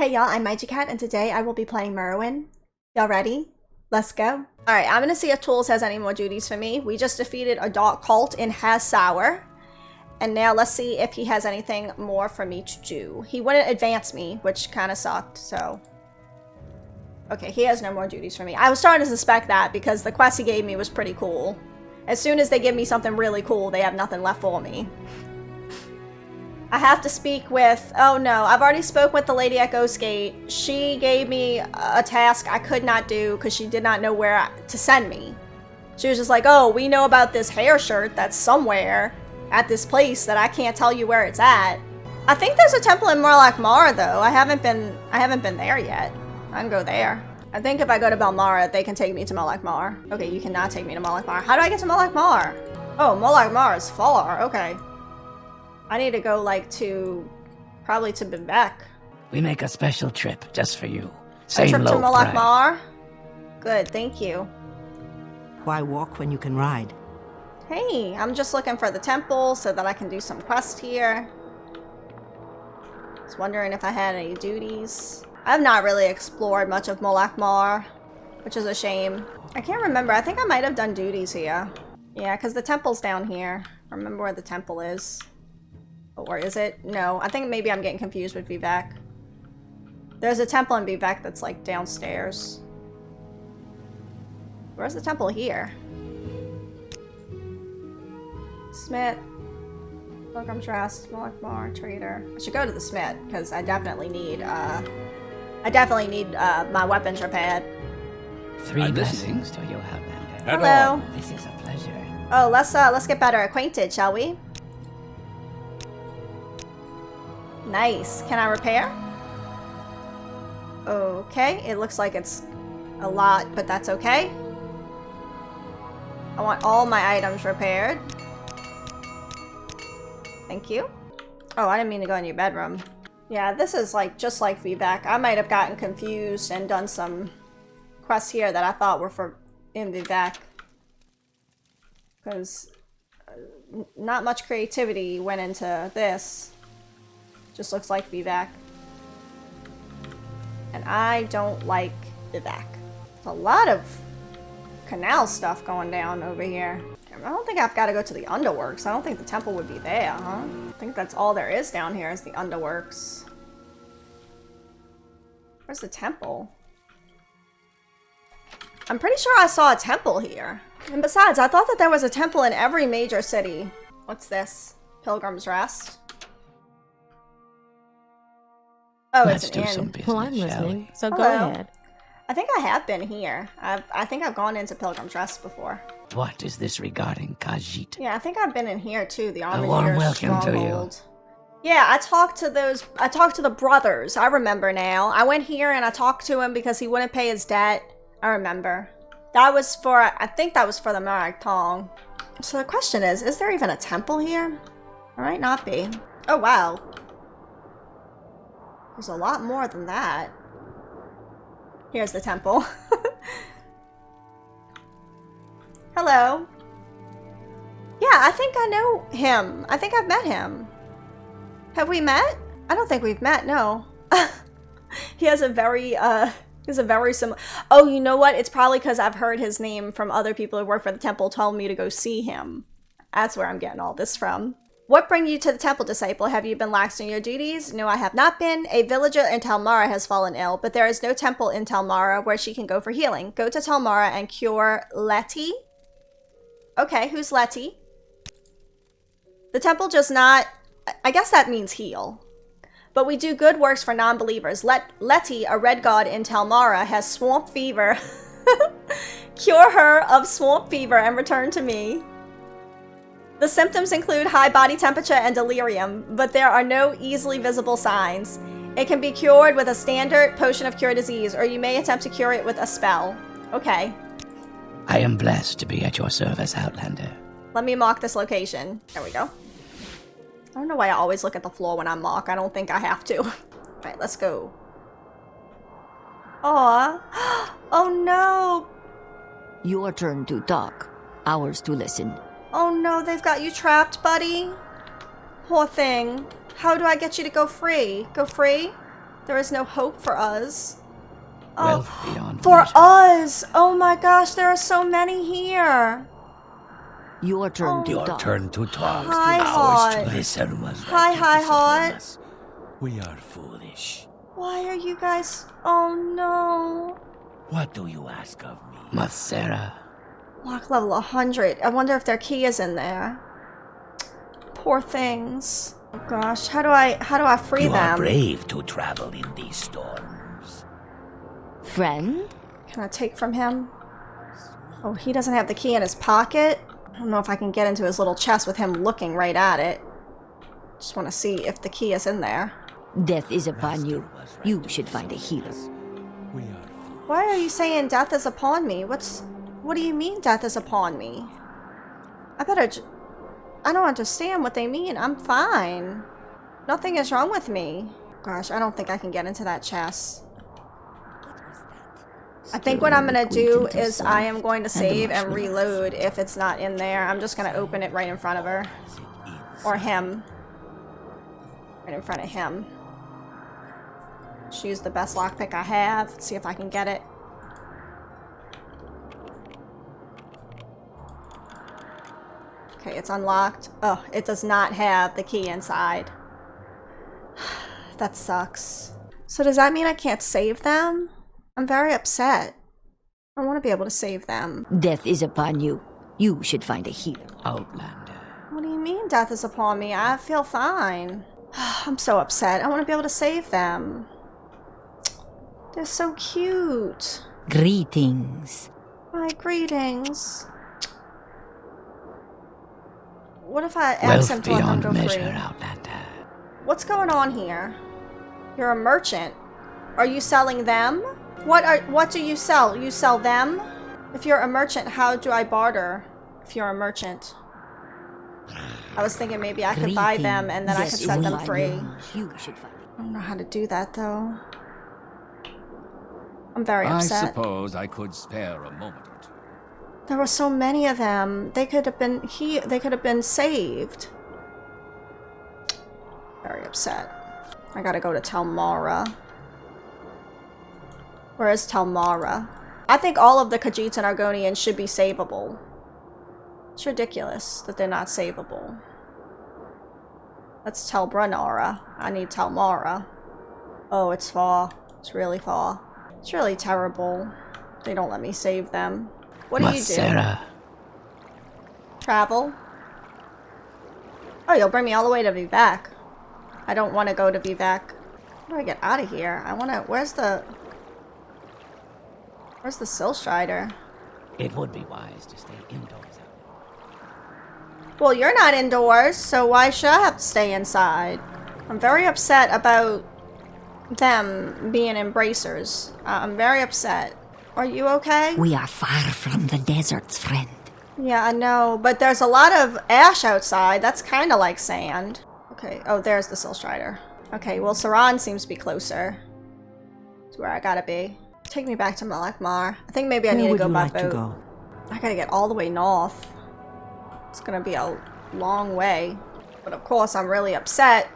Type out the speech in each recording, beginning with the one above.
Hey y'all, I'm Cat, and today I will be playing Morrowind. Y'all ready? Let's go. Alright, I'm gonna see if Tools has any more duties for me. We just defeated a dark cult in Hassour. And now let's see if he has anything more for me to do. He wouldn't advance me, which kind of sucked, so... Okay, he has no more duties for me. I was starting to suspect that because the quest he gave me was pretty cool. As soon as they give me something really cool, they have nothing left for me. I have to speak with... Oh no, I've already spoke with the lady at Ghostgate. She gave me a task I could not do because she did not know where to send me. She was just like, oh, we know about this hair shirt that's somewhere at this place that I can't tell you where it's at. I think there's a temple in Morrowind though. I haven't been there yet. I can go there. I think if I go to Belmara, they can take me to Morrowind. Okay, you cannot take me to Morrowind. How do I get to Morrowind? Oh, Morrowind is far. Okay. I need to go, like, probably to Bivec. We make a special trip just for you. A trip to Morrowind? Good, thank you. Why walk when you can ride? Hey, I'm just looking for the temple so that I can do some quest here. Was wondering if I had any duties. I've not really explored much of Morrowind, which is a shame. I can't remember. I think I might have done duties here. Yeah, because the temple's down here. I remember where the temple is. Or is it? No, I think maybe I'm getting confused with Vivec. There's a temple in Vivec that's like downstairs. Where's the temple here? Smith. Pilgrim's Rest, Morrowind, Trader. I should go to the Smith, because I definitely need, my weapons repaired. 3 blessings to you, Outlander. Hello. This is a pleasure. Oh, let's get better acquainted, shall we? Nice. Can I repair? Okay, it looks like it's a lot, but that's okay. I want all my items repaired. Thank you. Oh, I didn't mean to go in your bedroom. Yeah, this is like just like Vivec. I might have gotten confused and done some quests here that I thought were in Vivec. Because not much creativity went into this. Just looks like Vivec. And I don't like Vivec. There's a lot of canal stuff going down over here. I don't think I've got to go to the Underworks. I don't think the temple would be there, huh? I think that's all there is down here is the Underworks. Where's the temple? I'm pretty sure I saw a temple here. And besides, I thought that there was a temple in every major city. What's this? Pilgrim's Rest? Oh, Let's it's do an some inn. business, Well, I'm shall listening, we? so Hello. go ahead. I think I have been here. I think I've gone into Pilgrim's Rest before. What is this regarding Khajiit? Yeah, I think I've been in here too. The Army warm welcome to you. Yeah, I talked to the brothers. I remember now. I went here and I talked to him because he wouldn't pay his debt. I remember. I think that was for the Marag Tong. So the question is there even a temple here? There might not be. Oh, wow. There's a lot more than that. Here's the temple. Hello. Yeah, I think I know him. I think I've met him. Have we met? I don't think we've met, no. He has a very similar... Oh, you know what? It's probably because I've heard his name from other people who work for the temple told me to go see him. That's where I'm getting all this from. What bring you to the temple, disciple? Have you been lax in your duties? No, I have not been. A villager in Talmara has fallen ill, but there is no temple in Talmara where she can go for healing. Go to Talmara and cure Letty. Okay, who's Letty? The temple does not... I guess that means heal. But we do good works for non-believers. Letty, a red god in Talmara, has swamp fever. Cure her of swamp fever and return to me. The symptoms include high body temperature and delirium, but there are no easily visible signs. It can be cured with a standard potion of cure disease, or you may attempt to cure it with a spell. Okay. I am blessed to be at your service, Outlander. Let me mark this location. There we go. I don't know why I always look at the floor when I mark. I don't think I have to. Alright, let's go. Aw. Oh no. Your turn to talk, ours to listen. Oh no, they've got you trapped, buddy. Poor thing. How do I get you to go free? Go free? There is no hope for us. Wealth beyond For measure. us! Oh my gosh, there are so many here. Your turn to Your talk. turn to talk. Hi, Ours Hot. to listen was Hi, right to hi, discipline Hot. us. We are foolish. Why are you guys... Oh no. What do you ask of me? Mathera. Lock level 100. I wonder if their key is in there. Poor things. Oh gosh, how do I free You them? are brave to travel in these storms. Friend? Can I take from him? Oh, he doesn't have the key in his pocket. I don't know if I can get into his little chest with him looking right at it. Just want to see if the key is in there. Death is upon you. You should find a healer. We are Why are you saying death is upon me? What do you mean death is upon me? I don't understand what they mean. I'm fine. Nothing is wrong with me. Gosh, I don't think I can get into that chest. I think what I'm gonna do is I am going to save and reload if it's not in there. I'm just gonna open it right in front of her. Or him. Right in front of him. Choose the best lockpick I have. Let's see if I can get it. Okay, it's unlocked. Oh, it does not have the key inside. That sucks. So does that mean I can't save them? I'm very upset. I want to be able to save them. Death is upon you. You should find a healer. Outlander. What do you mean death is upon me? I feel fine. I'm so upset. I want to be able to save them. They're so cute. Greetings. My greetings. What if I ask Wealth them to let them beyond go measure, free? Outlander. What's going on here? You're a merchant. Are you selling them? What do you sell? You sell them? If you're a merchant, how do I barter? If you're a merchant. I was thinking maybe I could buy them and then I could set them free. You should find I don't know how to do that though. I'm very upset. I suppose I could spare a moment or two. There were so many of them. They could have been saved. Very upset. I gotta go to Telmara. Where is Telmara? I think all of the Khajiits and Argonians should be savable. It's ridiculous that they're not savable. That's Telbranara. I need Telmara. Oh, it's far. It's really far. It's really terrible. They don't let me save them. What do you do? Mathera. Travel? Oh, you'll bring me all the way to Vivek. I don't want to go to Vivek. How do I get out of here? I want to... Where's the Silstrider? It would be wise to stay indoors. Well, you're not indoors, so why should I have to stay inside? I'm very upset about them being embracers. I'm very upset. Are you okay? We are far from the deserts, friend. Yeah, I know, but there's a lot of ash outside. That's kind of like sand. Okay, oh, there's the Silstrider. Okay, well, Saran seems to be closer to where I gotta be. Take me back to Malakmar. I think maybe I need to go by boat. I gotta get all the way north. It's gonna be a long way. But of course, I'm really upset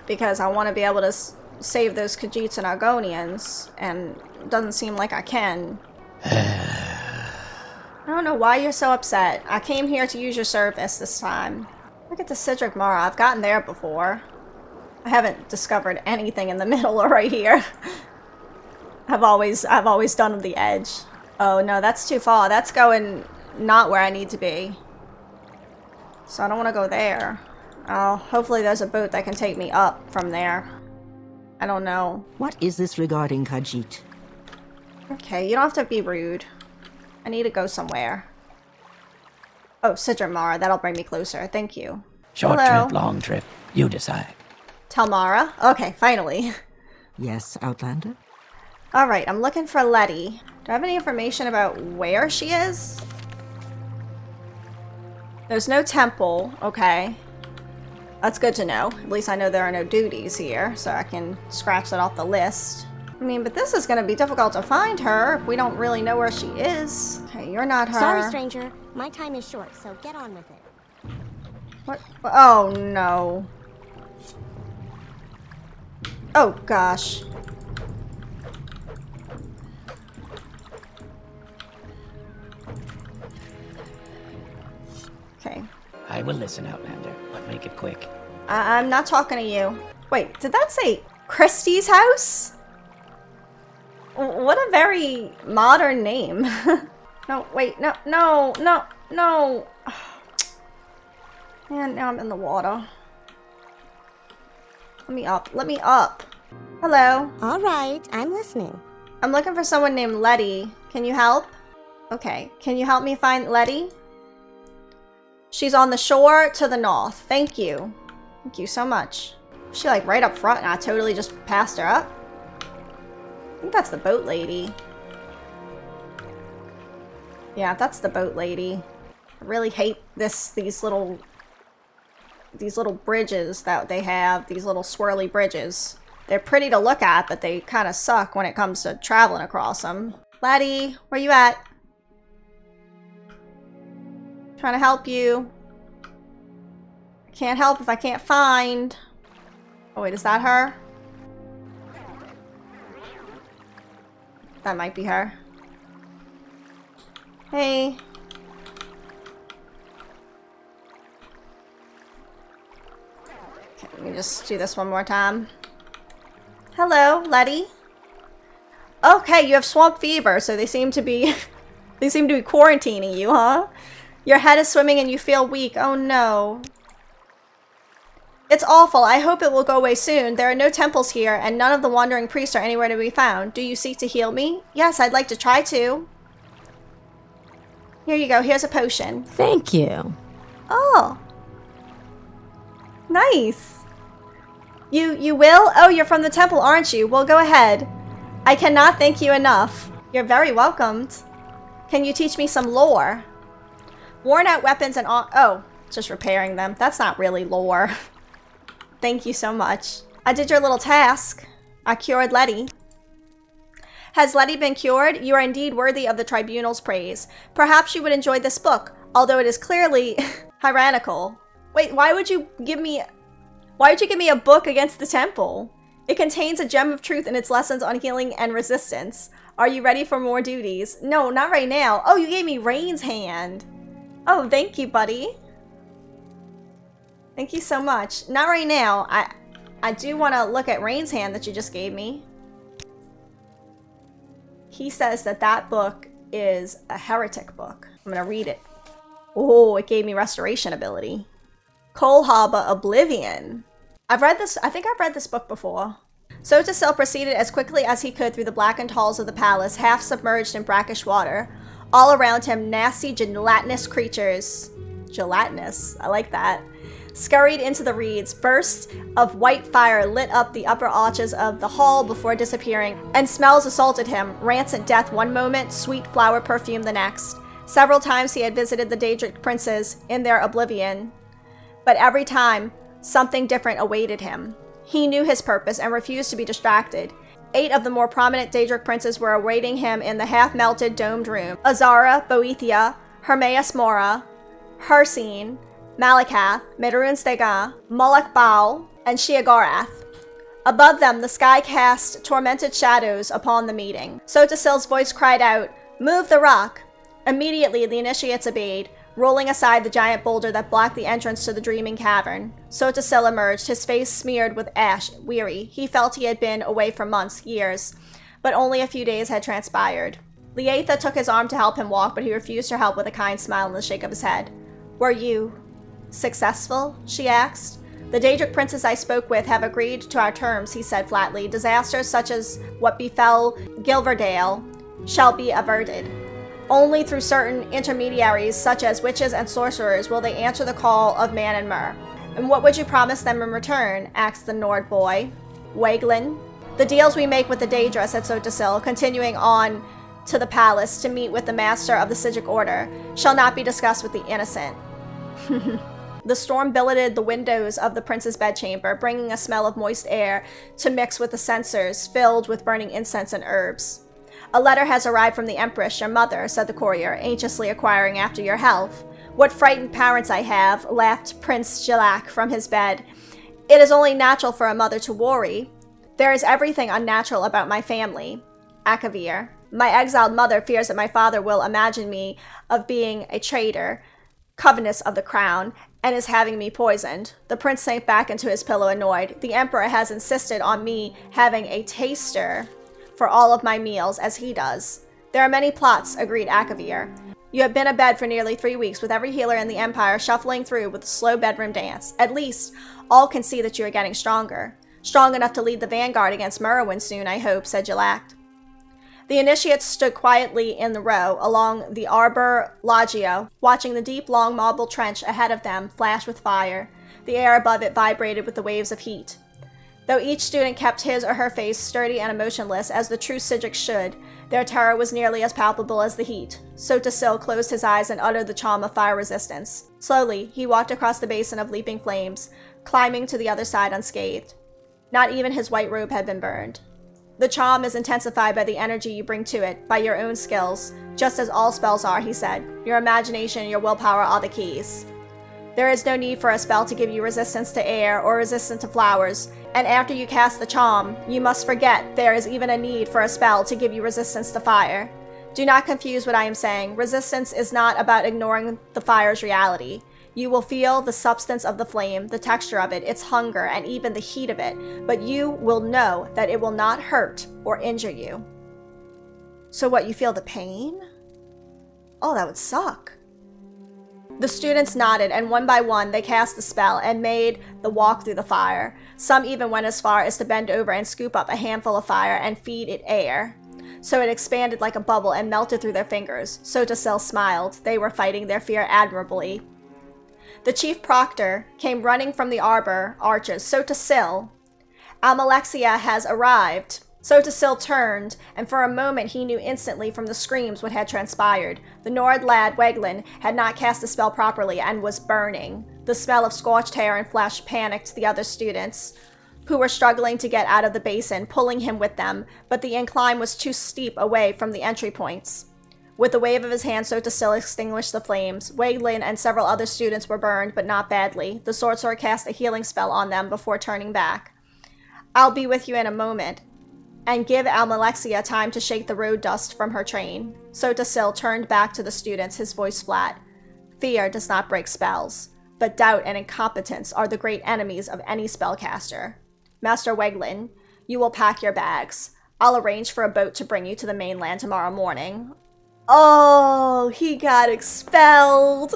because I want to be able to save those Khajiits and Argonians, and it doesn't seem like I can. I don't know why you're so upset. I came here to use your service this time. Look at the Sidric Mara. I've gotten there before. I haven't discovered anything in the middle or right here. I've always done the edge. Oh no, that's too far. That's going not where I need to be. So I don't want to go there. Oh, hopefully there's a boat that can take me up from there. I don't know. What is this regarding Khajiit? Okay, you don't have to be rude. I need to go somewhere. Oh, Sidric Mara. That'll bring me closer. Thank you. Short Hello. trip, long trip. You decide. Telmara? Okay, finally. Yes, Outlander? Alright, I'm looking for Letty. Do I have any information about where she is? There's no temple. Okay. That's good to know. At least I know there are no duties here, so I can scratch that off the list. I mean, but this is going to be difficult to find her if we don't really know where she is. Okay, you're not her. Sorry, stranger. My time is short, so get on with it. What? Oh, no. Oh, gosh. will listen, Outlander, but make it quick. I'm not talking to you. Wait, did that say Christie's house? What a very modern name. No, wait, no. Man, now I'm in the water. Let me up. Hello. All right, I'm listening. I'm looking for someone named Letty. Can you help? Okay, can you help me find Letty? She's on the shore to the north. Thank you. Thank you so much. She like right up front and I totally just passed her up. I think that's the boat lady. Yeah, that's the boat lady. I really hate these little bridges that they have, these little swirly bridges. They're pretty to look at, but they kind of suck when it comes to traveling across them. Laddie, where you at? Trying to help you. I can't help if I can't find. Oh wait, is that her? That might be her. Hey. Okay, let me just do this one more time. Hello, Letty. Okay, you have swamp fever, so they seem to be quarantining you, huh? Your head is swimming and you feel weak. Oh no. It's awful. I hope it will go away soon. There are no temples here, and none of the wandering priests are anywhere to be found. Do you seek to heal me? Yes, I'd like to try to. Here you go. Here's a potion. Thank you. Oh. Nice. You will? Oh, you're from the temple, aren't you? Well, go ahead. I cannot thank you enough. You're very welcomed. Can you teach me some lore? Worn out weapons and all. Oh, just repairing them. That's not really lore. Thank you so much. I did your little task. I cured Letty. Has Letty been cured? You are indeed worthy of the tribunal's praise. Perhaps you would enjoy this book, although it is clearly tyrannical. Wait, why would you give me a book against the temple? It contains a gem of truth in its lessons on healing and resistance. Are you ready for more duties? No, not right now. Oh, you gave me Rain's hand. Oh, thank you, buddy. Thank you so much. Not right now. I do want to look at Rain's hand that you just gave me. He says that book is a heretic book. I'm going to read it. Oh, it gave me restoration ability. Kolhaba Oblivion. I've read this. I think I've read this book before. Sotasil proceeded as quickly as he could through the blackened halls of the palace, half submerged in brackish water. All around him, nasty gelatinous creatures. Gelatinous. I like that. Scurried into the reeds. Bursts of white fire lit up the upper arches of the hall before disappearing, and smells assaulted him. Rancid death one moment, sweet flower perfume the next. Several times he had visited the Daedric princes in their oblivion, but every time, something different awaited him. He knew his purpose and refused to be distracted. 8 of the more prominent Daedric princes were awaiting him in the half-melted domed room. Azara, Boethia, Hermaeus Mora, Hersine, Malakath, Medrun Stega, Molech Baal, and Sheogorath. Above them, the sky cast tormented shadows upon the meeting. Sotasil's voice cried out, "Move the rock!" Immediately, the initiates obeyed, rolling aside the giant boulder that blocked the entrance to the dreaming cavern. Sotasil emerged, his face smeared with ash, weary. He felt he had been away for months, years, but only a few days had transpired. Lietha took his arm to help him walk, but he refused her help with a kind smile and a shake of his head. "Were you successful?" she asked. "The Daedric princes I spoke with have agreed to our terms," he said flatly. "Disasters such as what befell Gilverdale shall be averted. Only through certain intermediaries, such as witches and sorcerers, will they answer the call of man and Mer." "And what would you promise them in return?" asked the Nord boy. "Wagelin." "The deals we make with the Daedra," said Sotasil, continuing on to the palace to meet with the master of the Sigic Order, "shall not be discussed with the innocent." The storm billeted the windows of the prince's bedchamber, bringing a smell of moist air to mix with the censers filled with burning incense and herbs. "A letter has arrived from the Empress, your mother," said the courier, anxiously inquiring after your health. "What frightened parents I have," laughed Prince Jilak from his bed. "It is only natural for a mother to worry. There is everything unnatural about my family." Akavir. "My exiled mother fears that my father will imagine me of being a traitor. covetous of the crown and is having me poisoned. The prince sank back into his pillow annoyed. The emperor has insisted on me having a taster for all of my meals, as he does. There are many plots, agreed Akavir. You have been abed for nearly 3 weeks, with every healer in the Empire shuffling through with a slow bedroom dance. At least, all can see that you are getting stronger. Strong enough to lead the vanguard against Morrowind soon, I hope, said Jalak. The initiates stood quietly in the row along the Arbor Loggia, watching the deep, long marble trench ahead of them flash with fire. The air above it vibrated with the waves of heat. Though each student kept his or her face sturdy and emotionless, as the true Psijic should, their terror was nearly as palpable as the heat. Sotasil closed his eyes and uttered the charm of fire resistance. Slowly, he walked across the basin of leaping flames, climbing to the other side unscathed. Not even his white robe had been burned. The charm is intensified by the energy you bring to it, by your own skills, just as all spells are, he said. Your imagination and your willpower are the keys. There is no need for a spell to give you resistance to air or resistance to flowers, and after you cast the charm, you must forget there is even a need for a spell to give you resistance to fire. Do not confuse what I am saying. Resistance is not about ignoring the fire's reality. You will feel the substance of the flame, the texture of it, its hunger, and even the heat of it, but you will know that it will not hurt or injure you. So what, you feel the pain? Oh, that would suck. The students nodded, and one by one they cast the spell and made the walk through the fire. Some even went as far as to bend over and scoop up a handful of fire and feed it air, so it expanded like a bubble and melted through their fingers. Sotasil smiled. They were fighting their fear admirably. The chief proctor came running from the arbor arches. Sotasil, Almalexia has arrived. Sotasil turned, and for a moment he knew instantly from the screams what had transpired. The Nord lad, Weglin, had not cast the spell properly and was burning. The smell of scorched hair and flesh panicked the other students, who were struggling to get out of the basin, pulling him with them, but the incline was too steep away from the entry points. With a wave of his hand, Sotasil extinguished the flames. Weglin and several other students were burned, but not badly. The sorcerer cast a healing spell on them before turning back. I'll be with you in a moment, and give Almalexia time to shake the road dust from her train. Sotasil turned back to the students, his voice flat. Fear does not break spells, but doubt and incompetence are the great enemies of any spellcaster. Master Weglin, you will pack your bags. I'll arrange for a boat to bring you to the mainland tomorrow morning. Oh, he got expelled.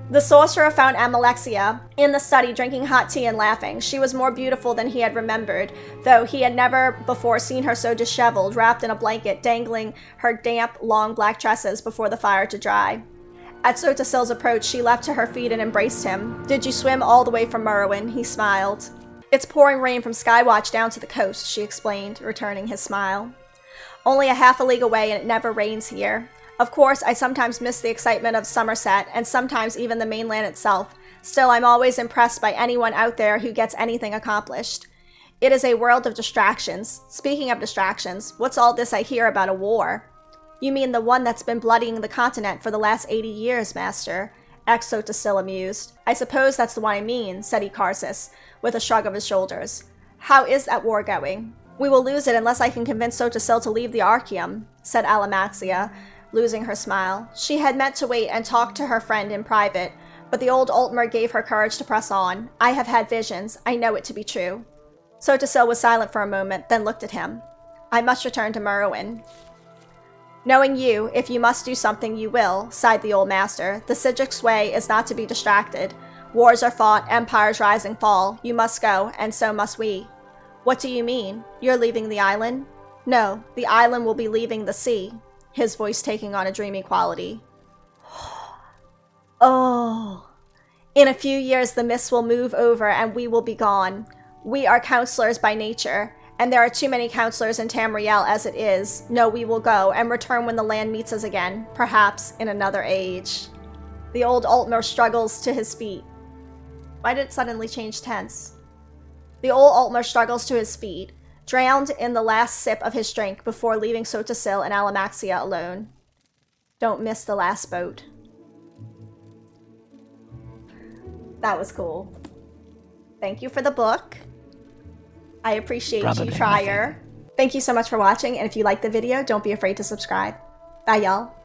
The sorcerer found Almalexia in the study drinking hot tea and laughing. She was more beautiful than he had remembered, though he had never before seen her so disheveled, wrapped in a blanket, dangling her damp, long black tresses before the fire to dry. At Sotasil's approach, she leapt to her feet and embraced him. Did you swim all the way from Morrowind? He smiled. It's pouring rain from Skywatch down to the coast, she explained, returning his smile. Only a half a league away, and it never rains here. Of course, I sometimes miss the excitement of Somerset, and sometimes even the mainland itself. Still, I'm always impressed by anyone out there who gets anything accomplished. It is a world of distractions. Speaking of distractions, what's all this I hear about a war? You mean the one that's been bloodying the continent for the last 80 years, Master? Sotasil amused. I suppose that's the one I mean, said Ikarsis, with a shrug of his shoulders. How is that war going? We will lose it unless I can convince Sotasil to leave the Archeum, said Almalexia, losing her smile. She had meant to wait and talk to her friend in private, but the old Altmer gave her courage to press on. I have had visions. I know it to be true. Sotasil was silent for a moment, then looked at him. I must return to Morrowind. Knowing you, if you must do something, you will, sighed the old master. The Psijic's way is not to be distracted. Wars are fought, empires rise and fall. You must go, and so must we. What do you mean? You're leaving the island? No, the island will be leaving the sea, his voice taking on a dreamy quality. Oh. In a few years, the mists will move over and we will be gone. We are counselors by nature, and there are too many counselors in Tamriel as it is. No, we will go and return when the land meets us again, perhaps in another age. The old Altmer struggles to his feet. Why did it suddenly change tense? The old Altmer struggles to his feet, drowned in the last sip of his drink before leaving Sotasil and Almalexia alone. Don't miss the last boat. That was cool. Thank you for the book. I appreciate Probably you, Trier. nothing. Thank you so much for watching, and if you liked the video, don't be afraid to subscribe. Bye, y'all.